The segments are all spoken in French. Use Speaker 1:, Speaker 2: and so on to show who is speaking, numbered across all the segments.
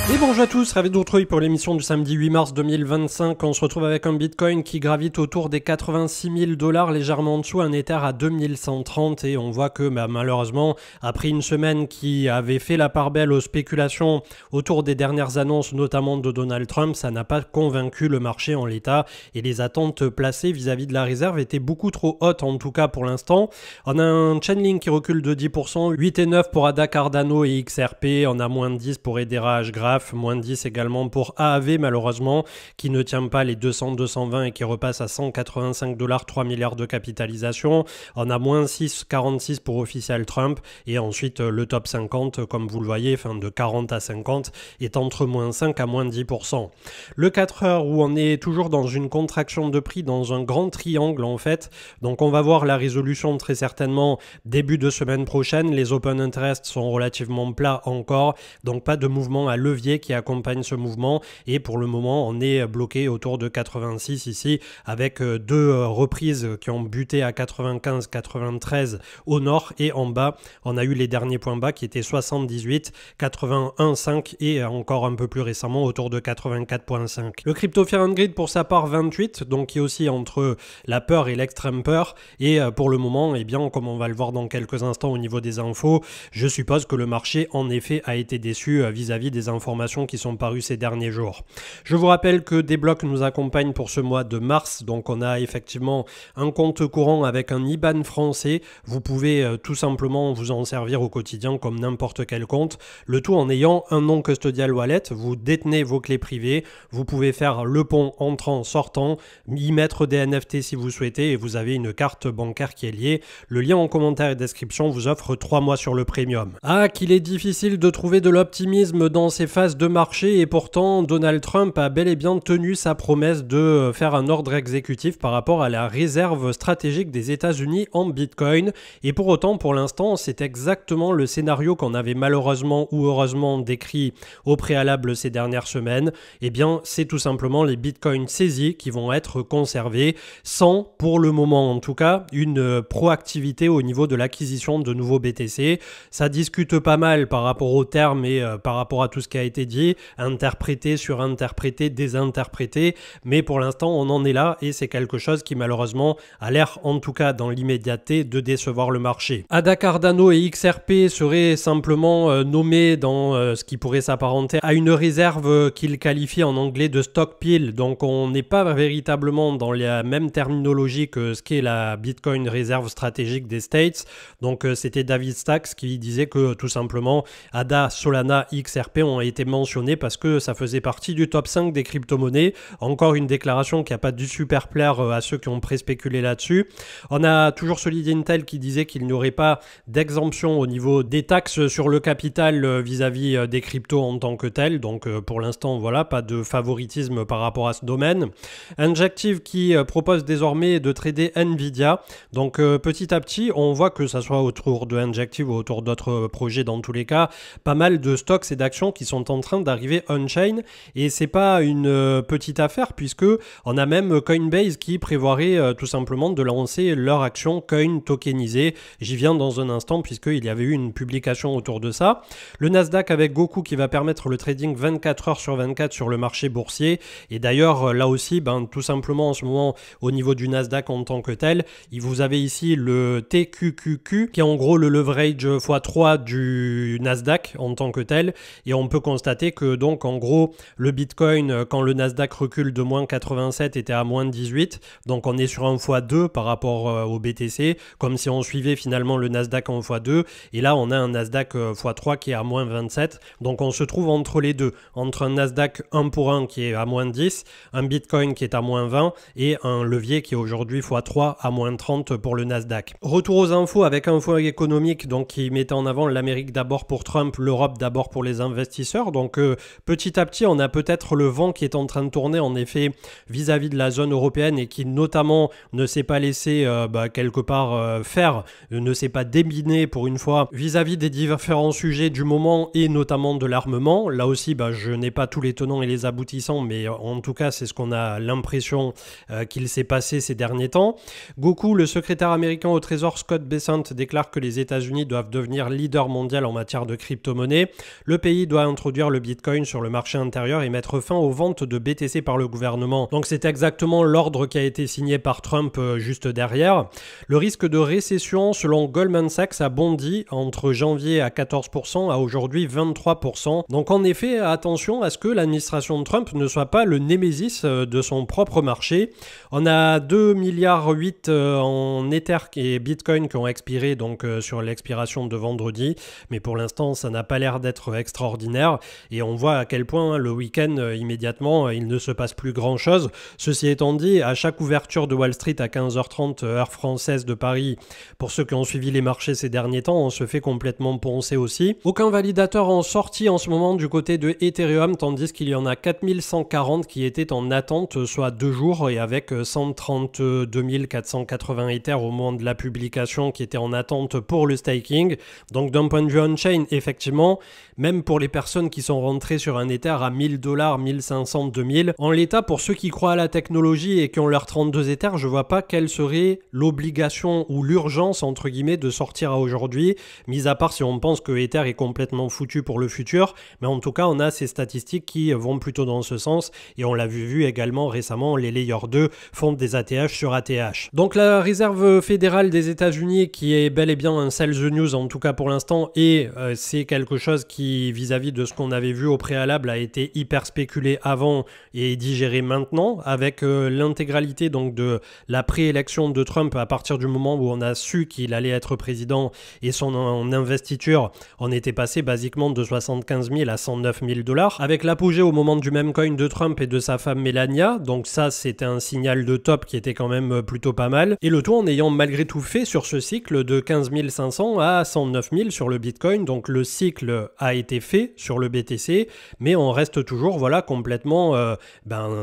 Speaker 1: Et bonjour à tous, ravi de vous retrouver pour l'émission du samedi 8 mars 2025. On se retrouve avec un Bitcoin qui gravite autour des 86 000 $, légèrement en dessous, un Ether à 2130. Et on voit que malheureusement, après une semaine qui avait fait la part belle aux spéculations autour des dernières annonces, notamment de Donald Trump, ça n'a pas convaincu le marché en l'état. Et les attentes placées vis-à-vis de la réserve étaient beaucoup trop hautes, en tout cas pour l'instant. On a un Chainlink qui recule de 10%, 8,9 pour ADA, Cardano et XRP. On a moins de 10 pour Hedera, Graph. Moins de 10 également pour AAV malheureusement, qui ne tient pas les 200-220 et qui repasse à 185 $, 3 milliards de capitalisation. On a moins 6,46 pour Official Trump et ensuite le top 50, comme vous le voyez, de 40 à 50, est entre moins 5 à moins 10%. Le 4 heures où on est toujours dans une contraction de prix, dans un grand triangle en fait. Donc on va voir la résolution très certainement début de semaine prochaine. Les open interest sont relativement plats encore, donc pas de mouvement à levier qui accompagne ce mouvement et pour le moment on est bloqué autour de 86 ici avec deux reprises qui ont buté à 95-93 au nord et en bas on a eu les derniers points bas qui étaient 78, 81,5 et encore un peu plus récemment autour de 84,5. Le crypto Fear and Greed pour sa part 28, donc qui est aussi entre la peur et l'extrême peur et pour le moment bien comme on va le voir dans quelques instants au niveau des infos, je suppose que le marché en effet a été déçu vis-à-vis des informations qui sont parues ces derniers jours. Je vous rappelle que Desblocs nous accompagne pour ce mois de mars, donc on a effectivement un compte courant avec un IBAN français. Vous pouvez tout simplement vous en servir au quotidien comme n'importe quel compte, le tout en ayant un non custodial wallet. Vous détenez vos clés privées, vous pouvez faire le pont entrant, sortant, y mettre des NFT si vous souhaitez et vous avez une carte bancaire qui est liée. Le lien en commentaire et description vous offre 3 mois sur le premium. Ah, qu'il est difficile de trouver de l'optimisme dans ces phases de marché et pourtant Donald Trump a bel et bien tenu sa promesse de faire un ordre exécutif par rapport à la réserve stratégique des États-Unis en Bitcoin et pour autant pour l'instant c'est exactement le scénario qu'on avait malheureusement ou heureusement décrit au préalable ces dernières semaines. C'est tout simplement les Bitcoins saisis qui vont être conservés sans pour le moment en tout cas une proactivité au niveau de l'acquisition de nouveaux BTC. Ça discute pas mal par rapport aux termes et par rapport à tout ce qui a été dit, interprété, surinterprété, désinterprété, mais pour l'instant on en est là et c'est quelque chose qui malheureusement a l'air en tout cas dans l'immédiateté de décevoir le marché. ADA, Cardano et XRP seraient simplement nommés dans ce qui pourrait s'apparenter à une réserve qu'il qualifie en anglais de stockpile, donc on n'est pas véritablement dans la même terminologie que ce qu'est la Bitcoin réserve stratégique des States. Donc c'était David Stacks qui disait que tout simplement ADA, Solana, XRP ont été mentionnés parce que ça faisait partie du top 5 des crypto-monnaies. Encore une déclaration qui n'a pas dû super plaire à ceux qui ont pré-spéculé là-dessus. On a toujours Solid Intel qui disait qu'il n'y aurait pas d'exemption au niveau des taxes sur le capital vis-à-vis des cryptos en tant que tel. Donc pour l'instant, voilà, pas de favoritisme par rapport à ce domaine. Injective qui propose désormais de trader Nvidia. Donc petit à petit, on voit que ça soit autour de Injective ou autour d'autres projets dans tous les cas, pas mal de stocks et d'actions qui sont en train d'arriver on-chain et c'est pas une petite affaire puisque on a même Coinbase qui prévoirait tout simplement de lancer leur action coin tokenisée. J'y viens dans un instant puisqu'il y avait eu une publication autour de ça. Le Nasdaq avec Goku qui va permettre le trading 24 heures sur 24 sur le marché boursier et d'ailleurs là aussi tout simplement en ce moment au niveau du Nasdaq en tant que tel, vous avez ici le TQQQ qui est en gros le leverage x3 du Nasdaq en tant que tel et on peut constater que donc en gros le Bitcoin quand le Nasdaq recule de moins 87 était à moins 18, donc on est sur un x2 par rapport au BTC, comme si on suivait finalement le Nasdaq en x2 et là on a un Nasdaq x3 qui est à moins 27, donc on se trouve entre les deux, entre un Nasdaq 1 pour 1 qui est à moins 10, un Bitcoin qui est à moins 20 et un levier qui est aujourd'hui x3 à moins 30 pour le Nasdaq. Retour aux infos avec Info économique donc qui mettait en avant l'Amérique d'abord pour Trump, l'Europe d'abord pour les investisseurs, donc petit à petit on a peut-être le vent qui est en train de tourner en effet vis-à-vis de la zone européenne et qui notamment ne s'est pas laissé quelque part faire, ne s'est pas déminé pour une fois vis-à-vis des différents sujets du moment et notamment de l'armement. Là aussi je n'ai pas tous les tenants et les aboutissants mais en tout cas c'est ce qu'on a l'impression qu'il s'est passé ces derniers temps. Goku, le secrétaire américain au Trésor Scott Bessent déclare que les États-Unis doivent devenir leader mondial en matière de crypto-monnaie. Le pays doit introduire réintroduire le Bitcoin sur le marché intérieur et mettre fin aux ventes de BTC par le gouvernement. Donc c'est exactement l'ordre qui a été signé par Trump juste derrière. Le risque de récession, selon Goldman Sachs, a bondi entre janvier à 14% à aujourd'hui 23%. Donc en effet, attention à ce que l'administration de Trump ne soit pas le némésis de son propre marché. On a 2,8 milliards en Ether et Bitcoin qui ont expiré donc sur l'expiration de vendredi, mais pour l'instant ça n'a pas l'air d'être extraordinaire et on voit à quel point le week-end immédiatement il ne se passe plus grand chose. Ceci étant dit, à chaque ouverture de Wall Street à 15h30 heure française de Paris, pour ceux qui ont suivi les marchés ces derniers temps, on se fait complètement poncer aussi. Aucun validateur en sortie en ce moment du côté de Ethereum, tandis qu'il y en a 4140 qui étaient en attente, soit 2 jours, et avec 132 480 Ethers au moment de la publication qui étaient en attente pour le staking. Donc d'un point de vue on-chain, effectivement, même pour les personnes qui sont rentrées sur un Ether à $1000, 1500, 2000, en l'état, pour ceux qui croient à la technologie et qui ont leurs 32 Ethers, je vois pas quelle serait l'obligation ou l'urgence, entre guillemets, de sortir à aujourd'hui, mis à part si on pense que Ether est complètement foutu pour le futur, mais en tout cas, on a ces statistiques qui vont plutôt dans ce sens, et on l'a vu également récemment, les Layer 2 font des ATH sur ATH. Donc la Réserve fédérale des États-Unis, qui est bel et bien un sell the news, en tout cas pour l'instant, et c'est quelque chose qui, vis-à-vis de ce qu'on avait vu au préalable, a été hyper spéculé avant et digéré maintenant, avec l'intégralité donc de la préélection de Trump à partir du moment où on a su qu'il allait être président et son investiture, on était passé basiquement de 75 000 à 109 000 $, avec l'apogée au moment du même coin de Trump et de sa femme Melania, donc ça c'était un signal de top qui était quand même plutôt pas mal, et le tout en ayant malgré tout fait sur ce cycle de 15 500 à 109 000 sur le Bitcoin, donc le cycle a été fait sur le BTC, mais on reste toujours voilà complètement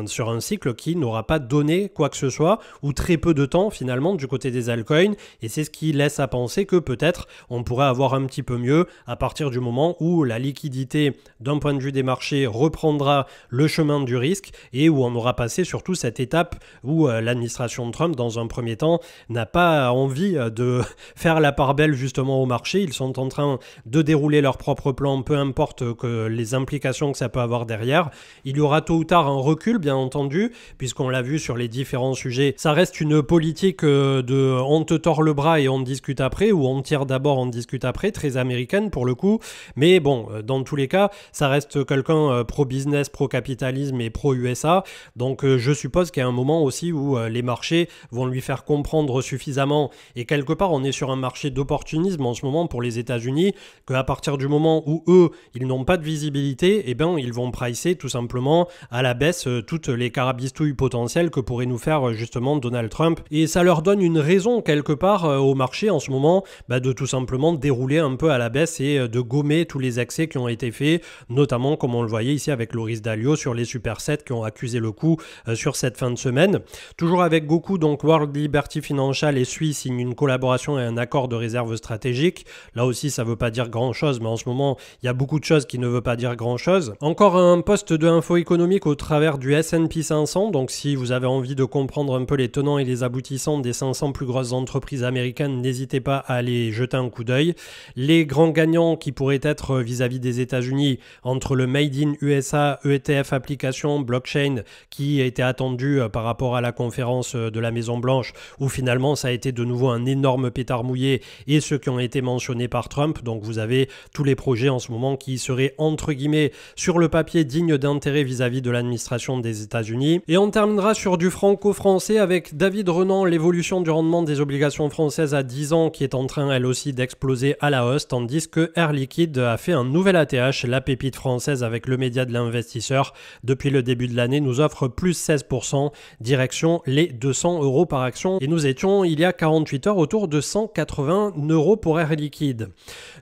Speaker 1: sur un cycle qui n'aura pas donné quoi que ce soit, ou très peu de temps finalement du côté des altcoins, et c'est ce qui laisse à penser que peut-être on pourrait avoir un petit peu mieux à partir du moment où la liquidité d'un point de vue des marchés reprendra le chemin du risque et où on aura passé surtout cette étape où l'administration de Trump dans un premier temps n'a pas envie de faire la part belle justement au marché. Ils sont en train de dérouler leur propre plan, peu importe que les implications que ça peut avoir derrière. Il y aura tôt ou tard un recul bien entendu, puisqu'on l'a vu sur les différents sujets. Ça reste une politique de on te tord le bras et on discute après, ou on tire d'abord, on discute après, très américaine pour le coup. Mais bon, dans tous les cas, ça reste quelqu'un pro-business, pro-capitalisme et pro-USA. Donc je suppose qu'il y a un moment aussi où les marchés vont lui faire comprendre suffisamment, et quelque part on est sur un marché d'opportunisme en ce moment pour les États-Unis, qu'à partir du moment où eux, ils n'ont pas de visibilité, eh ben ils vont pricer tout simplement à la baisse toutes les carabistouilles potentielles que pourrait nous faire justement Donald Trump. Et ça leur donne une raison quelque part au marché en ce moment de tout simplement dérouler un peu à la baisse et de gommer tous les excès qui ont été faits, notamment comme on le voyait ici avec Loris Dalio sur les supersets qui ont accusé le coup sur cette fin de semaine. Toujours avec Goku, donc World Liberty Financial et SUI signent une collaboration et un accord de réserve stratégique. Là aussi ça veut pas dire grand chose, mais en ce moment il y a beaucoup de choses qui ne veulent pas dire grand chose. Encore un post de info économique au travers du S&P 500, donc si vous avez envie de comprendre un peu les tenants et les aboutissants des 500 plus grosses entreprises américaines, n'hésitez pas à aller jeter un coup d'œil. Les grands gagnants qui pourraient être vis-à-vis des États-Unis entre le Made in USA, ETF application, blockchain qui a été attendu par rapport à la conférence de la Maison Blanche où finalement ça a été de nouveau un énorme pétard mouillé, et ceux qui ont été mentionnés par Trump. Donc vous avez tous les projets en ce moment qui seraient entre guillemets sur le papier dignes d'intérêt vis-à-vis de l'administration des États-Unis. Et on terminera sur du franco-français avec David Renan, l'évolution du rendement des obligations françaises à 10 ans qui est en train elle aussi d'exploser à la hausse, tandis que Air Liquide a fait un nouvel ATH, la pépite française avec le média de l'investisseur, depuis le début de l'année nous offre plus 16%, direction les 200 € par action, et nous étions il y a 48 heures autour de 180 € pour Air Liquide.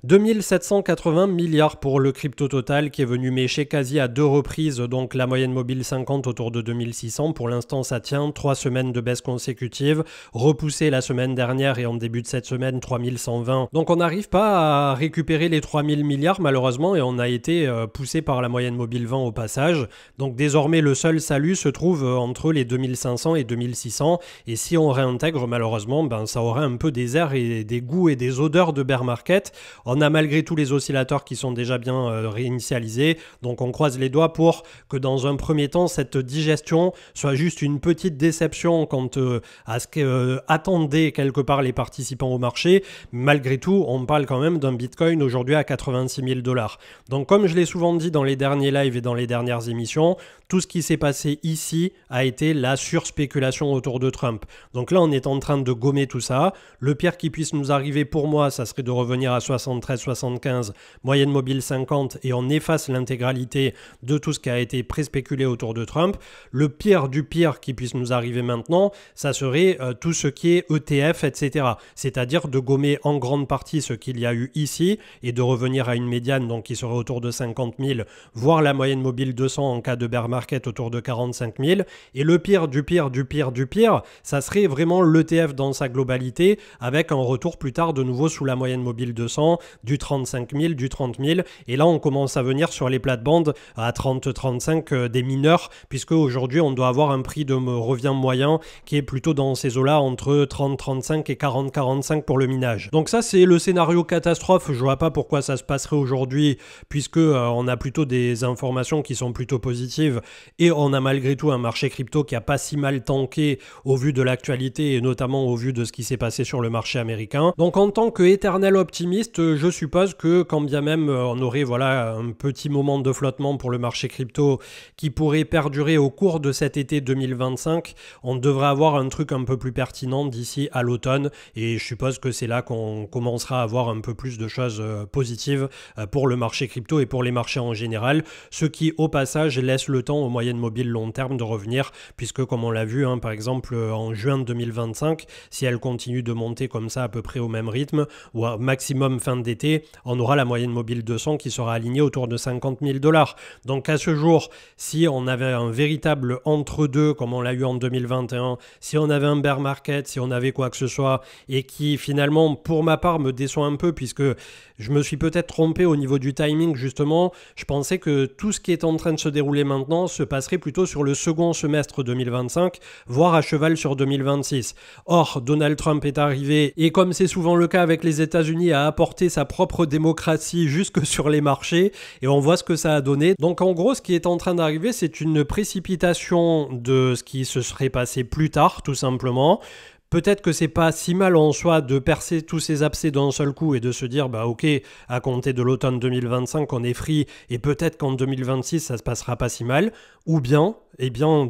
Speaker 1: 2780 milliards pour le crypto total qui est venu mécher quasi à 2 reprises, donc la moyenne mobile 50 autour de 2600. Pour l'instant ça tient, 3 semaines de baisse consécutive, repoussé la semaine dernière et en début de cette semaine 3120. Donc on n'arrive pas à récupérer les 3000 milliards malheureusement, et on a été poussé par la moyenne mobile 20 au passage. Donc désormais le seul salut se trouve entre les 2500 et 2600, et si on réintègre malheureusement ça aurait un peu des airs et des goûts et des odeurs de bear market. On a malgré tout les oscillateurs qui sont déjà bien réinitialiser. Donc on croise les doigts pour que dans un premier temps, cette digestion soit juste une petite déception quant à ce qu'attendaient quelque part les participants au marché. Malgré tout, on parle quand même d'un Bitcoin aujourd'hui à 86 000 $. Donc comme je l'ai souvent dit dans les derniers lives et dans les dernières émissions, tout ce qui s'est passé ici a été la surspéculation autour de Trump. Donc là, on est en train de gommer tout ça. Le pire qui puisse nous arriver pour moi, ça serait de revenir à 73-75, moyenne mobile 50, et on efface l'intégralité de tout ce qui a été pré-spéculé autour de Trump. Le pire du pire qui puisse nous arriver maintenant, ça serait tout ce qui est ETF, etc. C'est-à-dire de gommer en grande partie ce qu'il y a eu ici et de revenir à une médiane donc qui serait autour de 50 000, voire la moyenne mobile 200 en cas de bear market autour de 45 000. Et le pire du pire du pire du pire, ça serait vraiment l'ETF dans sa globalité avec un retour plus tard de nouveau sous la moyenne mobile 200, du 35 000, du 30 000. Et là, on commence à venir sur les plates-bandes à 30-35 des mineurs, puisque aujourd'hui, on doit avoir un prix de revient moyen qui est plutôt dans ces eaux-là entre 30-35 et 40-45 pour le minage. Donc ça, c'est le scénario catastrophe. Je vois pas pourquoi ça se passerait aujourd'hui, puisque on a plutôt des informations qui sont plutôt positives et on a malgré tout un marché crypto qui a pas si mal tanké au vu de l'actualité et notamment au vu de ce qui s'est passé sur le marché américain. Donc en tant que éternel optimiste, je suppose que quand bien même on aurait un petit moment de flottement pour le marché crypto qui pourrait perdurer au cours de cet été 2025, on devrait avoir un truc un peu plus pertinent d'ici à l'automne et je suppose que c'est là qu'on commencera à avoir un peu plus de choses positives pour le marché crypto et pour les marchés en général, ce qui au passage laisse le temps aux moyennes mobiles long terme de revenir, puisque comme on l'a vu par exemple en juin 2025, si elle continue de monter comme ça à peu près au même rythme ou à maximum fin d'été, on aura la moyenne mobile 200 qui sera alignée autour de 50 000 $. Donc à ce jour, si on avait un véritable entre-deux comme on l'a eu en 2021, si on avait un bear market, si on avait quoi que ce soit et qui finalement pour ma part me déçoit un peu puisque je me suis peut-être trompé au niveau du timing justement, je pensais que tout ce qui est en train de se dérouler maintenant se passerait plutôt sur le second semestre 2025, voire à cheval sur 2026. Or, Donald Trump est arrivé et comme c'est souvent le cas avec les États-Unis, a apporté sa propre démocratie jusque sur les marchés et on voit ce que ça a donné. Donc en gros, ce qui est en train d'arriver, c'est une précipitation de ce qui se serait passé plus tard, tout simplement. Peut-être que c'est pas si mal en soi de percer tous ces abcès d'un seul coup et de se dire bah ok, à compter de l'automne 2025 on est free et peut-être qu'en 2026 ça se passera pas si mal, ou bien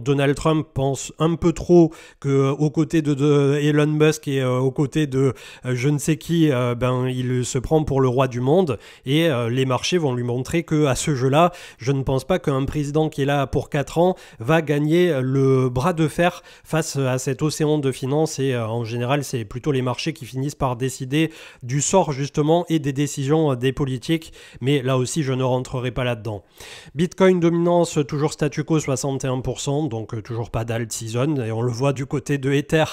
Speaker 1: Donald Trump pense un peu trop que aux côtés de Elon Musk et aux côtés de je ne sais qui, il se prend pour le roi du monde et les marchés vont lui montrer que à ce jeu-là, je ne pense pas qu'un président qui est là pour 4 ans va gagner le bras de fer face à cet océan de finances et en général, c'est plutôt les marchés qui finissent par décider du sort justement et des décisions des politiques, mais là aussi, je ne rentrerai pas là-dedans. Bitcoin dominance, toujours statu quo 61%, donc toujours pas d'alt season, et on le voit du côté de Ether,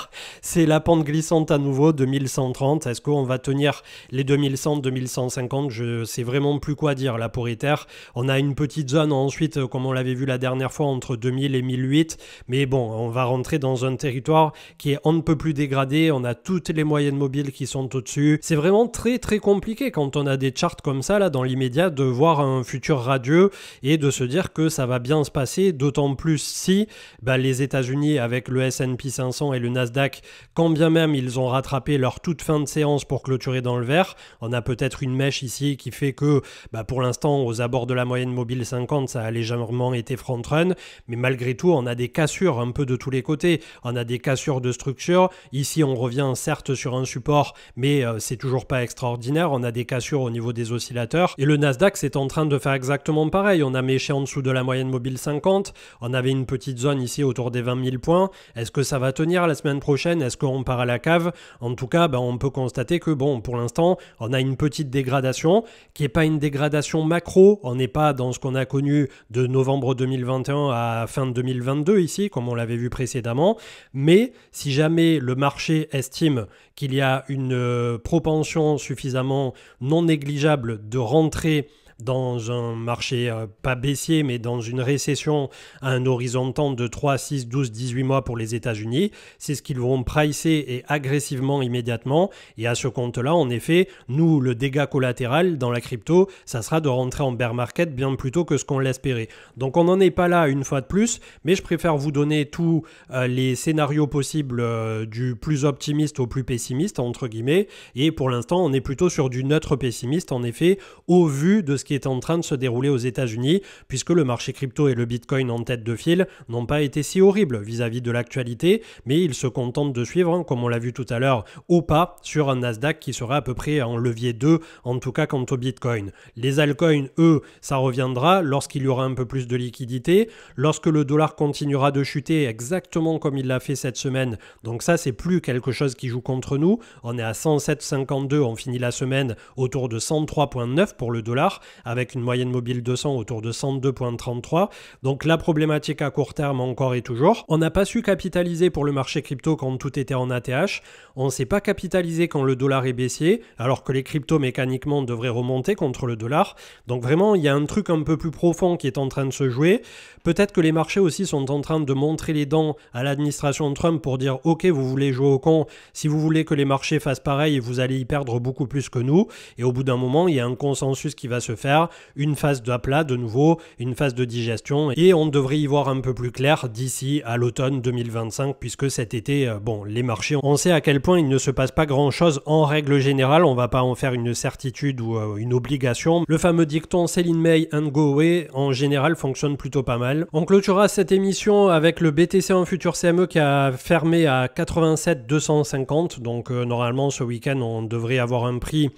Speaker 1: c'est la pente glissante à nouveau, 2130, est-ce qu'on va tenir les 2100, 2150, je sais vraiment plus quoi dire là pour Ether, on a une petite zone ensuite, comme on l'avait vu la dernière fois, entre 2000 et 1008, mais bon, on va rentrer dans un territoire qui est on ne peut plus dégradé, on a toutes les moyennes mobiles qui sont au-dessus, c'est vraiment très très compliqué quand on a des charts comme ça là dans l'immédiat de voir un futur radieux et de se dire que ça va bien se passer, d'autant plus si les États-Unis avec le S&P 500 et le Nasdaq, quand bien même ils ont rattrapé leur toute fin de séance pour clôturer dans le vert, on a peut-être une mèche ici qui fait que pour l'instant aux abords de la moyenne mobile 50 ça a légèrement été front-run, mais malgré tout on a des cassures un peu de tous les côtés, on a des cassures de structure, ici on revient certes sur un support mais c'est toujours pas extraordinaire, on a des cassures au niveau des oscillateurs et le Nasdaq c'est en train de faire exactement pareil, on a méché en dessous de la moyenne mobile 50, on avait une petite zone ici autour des 20 000 points, est-ce que ça va tenir la semaine prochaine, est-ce qu'on part à la cave? En tout cas on peut constater que pour l'instant on a une petite dégradation qui n'est pas une dégradation macro, on n'est pas dans ce qu'on a connu de novembre 2021 à fin 2022 ici comme on l'avait vu précédemment, mais si jamais le marché estime qu'il y a une propension suffisamment non négligeable de rentrer dans un marché pas baissier, mais dans une récession à un horizon de temps de 3, 6, 12, 18 mois pour les États-Unis. C'est ce qu'ils vont pricer et agressivement immédiatement. Et à ce compte-là, en effet, nous, le dégât collatéral dans la crypto, ça sera de rentrer en bear market bien plus tôt que ce qu'on l'espérait. Donc on n'en est pas là une fois de plus, mais je préfère vous donner tous les scénarios possibles du plus optimiste au plus pessimiste, entre guillemets. Et pour l'instant, on est plutôt sur du neutre pessimiste, en effet, au vu de ce qui est en train de se dérouler aux États-Unis, puisque le marché crypto et le Bitcoin en tête de file n'ont pas été si horribles vis-à-vis de l'actualité, mais ils se contentent de suivre, comme on l'a vu tout à l'heure, au pas sur un Nasdaq qui sera à peu près en levier 2, en tout cas quant au Bitcoin. Les altcoins, eux, ça reviendra lorsqu'il y aura un peu plus de liquidité, lorsque le dollar continuera de chuter exactement comme il l'a fait cette semaine. Donc ça, c'est plus quelque chose qui joue contre nous. On est à 107,52, on finit la semaine autour de 103,9 pour le dollar, avec une moyenne mobile 200 autour de 102,33. Donc la problématique à court terme encore et toujours. On n'a pas su capitaliser pour le marché crypto quand tout était en ATH. On ne s'est pas capitalisé quand le dollar est baissier, alors que les cryptos mécaniquement devraient remonter contre le dollar. Donc vraiment, il y a un truc un peu plus profond qui est en train de se jouer. Peut-être que les marchés aussi sont en train de montrer les dents à l'administration Trump pour dire « Ok, vous voulez jouer au con, si vous voulez que les marchés fassent pareil, vous allez y perdre beaucoup plus que nous. » Et au bout d'un moment, il y a un consensus qui va se faire, une phase d'aplat de nouveau, une phase de digestion, et on devrait y voir un peu plus clair d'ici à l'automne 2025, puisque cet été, les marchés, on sait à quel point il ne se passe pas grand-chose en règle générale, on ne va pas en faire une certitude ou une obligation. Le fameux dicton « Sell in May and go away » en général fonctionne plutôt pas mal. On clôturera cette émission avec le BTC en futur CME qui a fermé à 87,250, donc normalement ce week-end on devrait avoir un prix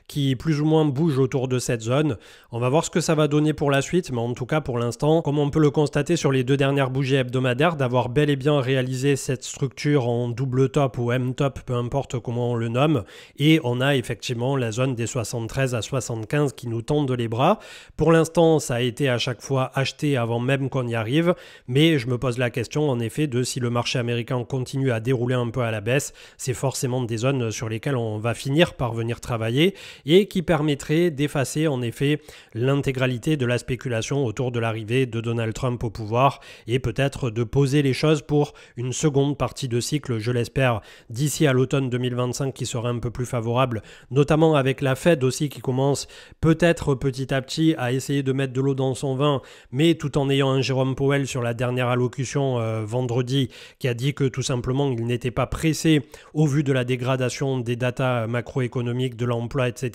Speaker 1: qui plus ou moins bouge autour de cette zone. On va voir ce que ça va donner pour la suite, mais en tout cas pour l'instant, comme on peut le constater sur les 2 dernières bougies hebdomadaires, d'avoir bel et bien réalisé cette structure en double top ou M-top, peu importe comment on le nomme, et on a effectivement la zone des 73 à 75 qui nous tendent les bras. Pour l'instant, ça a été à chaque fois acheté avant même qu'on y arrive, mais je me pose la question en effet de si le marché américain continue à dérouler un peu à la baisse, c'est forcément des zones sur lesquelles on va finir par venir travailler et qui permettrait d'effacer en effet l'intégralité de la spéculation autour de l'arrivée de Donald Trump au pouvoir et peut-être de poser les choses pour une seconde partie de cycle, je l'espère, d'ici à l'automne 2025 qui sera un peu plus favorable, notamment avec la Fed aussi qui commence peut-être petit à petit à essayer de mettre de l'eau dans son vin, mais tout en ayant un Jérôme Powell sur la dernière allocution vendredi qui a dit que tout simplement il n'était pas pressé au vu de la dégradation des datas macroéconomiques, de l'emploi, etc.,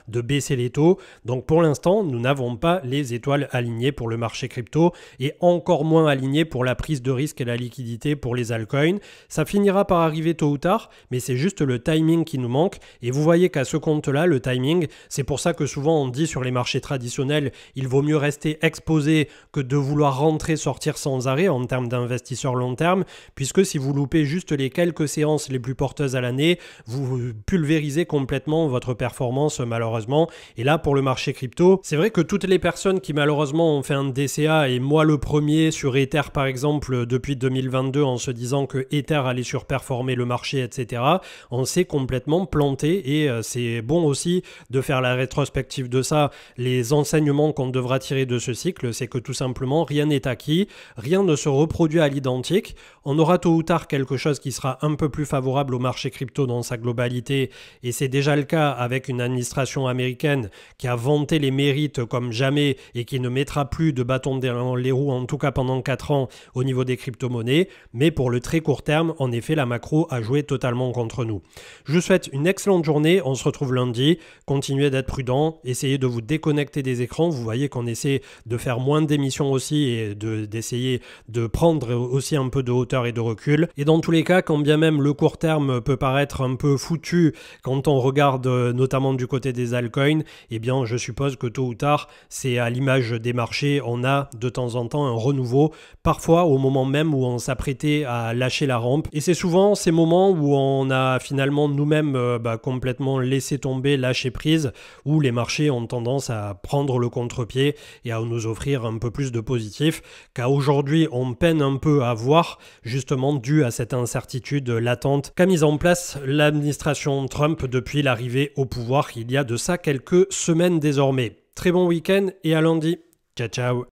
Speaker 1: de baisser les taux. Donc pour l'instant, nous n'avons pas les étoiles alignées pour le marché crypto et encore moins alignées pour la prise de risque et la liquidité pour les altcoins. Ça finira par arriver tôt ou tard, mais c'est juste le timing qui nous manque. Et vous voyez qu'à ce compte-là, le timing, c'est pour ça que souvent on dit sur les marchés traditionnels, il vaut mieux rester exposé que de vouloir rentrer, sortir sans arrêt en termes d'investisseurs long terme, puisque si vous loupez juste les quelques séances les plus porteuses à l'année, vous pulvérisez complètement votre performance malheureusement. Et là pour le marché crypto, c'est vrai que toutes les personnes qui malheureusement ont fait un DCA, et moi le premier sur Ether par exemple depuis 2022 en se disant que Ether allait surperformer le marché, etc., on s'est complètement planté et c'est bon aussi de faire la rétrospective de ça. Les enseignements qu'on devra tirer de ce cycle, c'est que tout simplement rien n'est acquis, rien ne se reproduit à l'identique. On aura tôt ou tard quelque chose qui sera un peu plus favorable au marché crypto dans sa globalité et c'est déjà le cas avec une administration américaine qui a vanté les mérites comme jamais et qui ne mettra plus de bâton dans les roues, en tout cas pendant 4 ans au niveau des crypto-monnaies. Mais pour le très court terme, en effet, la macro a joué totalement contre nous. Je vous souhaite une excellente journée. On se retrouve lundi. Continuez d'être prudent. Essayez de vous déconnecter des écrans. Vous voyez qu'on essaie de faire moins d'émissions aussi et d'essayer de prendre aussi un peu de hauteur et de recul. Et dans tous les cas, quand bien même le court terme peut paraître un peu foutu quand on regarde notamment du côté des altcoins, eh bien je suppose que tôt ou tard, c'est à l'image des marchés, on a de temps en temps un renouveau, parfois au moment même où on s'apprêtait à lâcher la rampe. Et c'est souvent ces moments où on a finalement nous-mêmes complètement laissé tomber, lâché prise, où les marchés ont tendance à prendre le contre-pied et à nous offrir un peu plus de positif, qu'à aujourd'hui on peine un peu à voir, justement dû à cette incertitude latente qu'a mise en place l'administration Trump depuis l'arrivée au pouvoir il y a de ça quelques semaines désormais. Très bon week-end et à lundi. Ciao ciao.